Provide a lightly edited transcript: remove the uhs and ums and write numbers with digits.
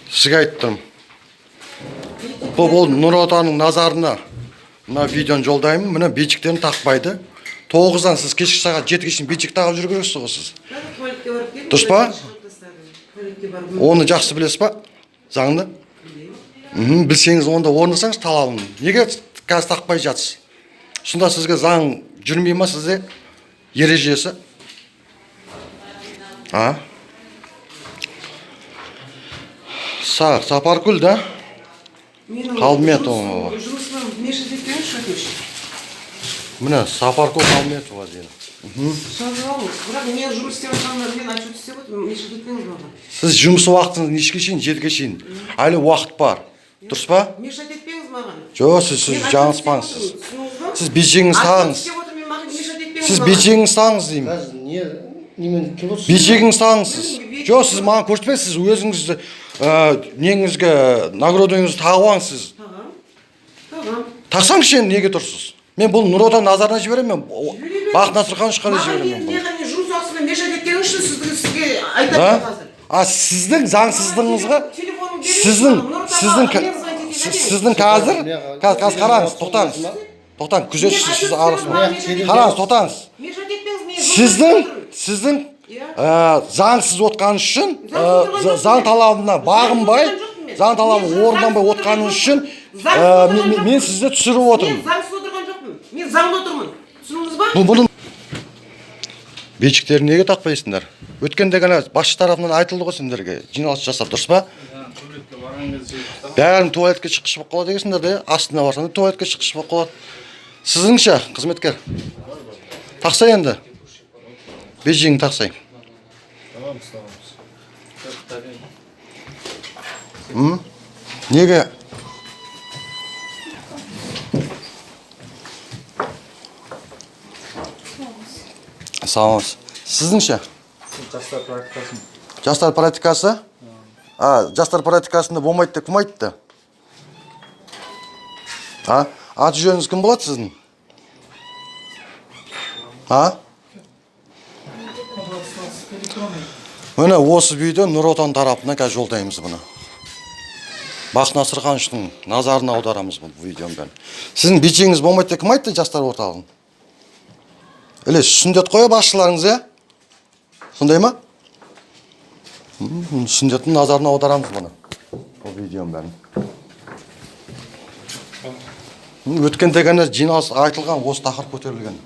Сізге айттым. Бұл Нұр Отанның назарына мына видеоны жолдаймын. Мына бечіктерін тақпайды. 9-дан сіз кешкі сағат 7-ге шейін бечік тағып жүру керексіз ғой сіз. Дұрыс па? Оны жақсы білесіз ба? Заңды? Білсеңіз онда орнасаңыз талабын. Неге қазір тақпай жатсыз? Сонда сізге заң жүрмей ма сізде? Ережесі? Сапаркүл, да? Қалметова. Міне, Сапаркүл Қалметова дейін. Сіз жұмыс уақытыңыз нешеге шейін, 7-ге шейін. Әлі уақыт бар. Дұрыс па? Мешать етпеңіз маған. Жоқ, сіз жаңылыспаңыз. Сіз бейжеңіз тағыңыз. Сіз бейжеңіз тағыңыз деймін. Бейжеңіз тағыңыз сіз. Жоқ, сіз маған көрсетпеңіз, сіз өзіңізді неңізге наградойыңызды тағып алыңыз сіз. Тақсаңыз шен неге тұрсыз? Мен бұл Нұр Отан назарына жіберемін, Бақыт Насырхановичқа да жіберемін. Маған жұмыс уақытында мешать еткен үшін сізге айтатын қазір. Сіздің заңсыздығыңызға, сіздің қазір қараңыз, тоқтаңыз. Тоқтаңыз, күзетші сіз арасында. Қараңыз, тоқтаңыз. Сіздің заңсыз отқаныңыз үшін, заң талабына бағынбай, заң талабын орынданбай отқаныңыз үшін, мен сізді түсіріп отырмын. Мен заңсыз отырған жоқпын. Мен заңда отырмын. Түсініңіз ба? Бечіктерін неге тақпайсыңдар? Өткенде ғана басшы тарапынан айтылды ғой сендерге, жиналыс жасап, дұрыс па? Бәрін туалетке шыққыш болып қалады дегенсіңдер де, астына барсаң да туалетке шыққыш болып қалады. Сізіңше, қызметкер, тақсай енді. Бейжің тақсай. Неге? Сауыңыз. Сізіңше? Жастар практикасы. Жастар практикасы? Жастар практикасында болмайды деп кім айтты? Аты жөніңіз кім болады сіздің? Міне осы видео Нұр Отан тарапына қазір жолдаймыз бұны. Бақыт Насырхановичтың назарына аударамыз бұл видеоны. Сіздің бейжеңіз болмайды деп кім айтты жастар орталығын? Әле сүндет қоя басшыларыңыз, сондай ма? Сүндеттің назарына аударамыз бұны. Бұл видеоның бәрін. Өткенде ғана жиналыс айтылған, осы тақырып көтерілген.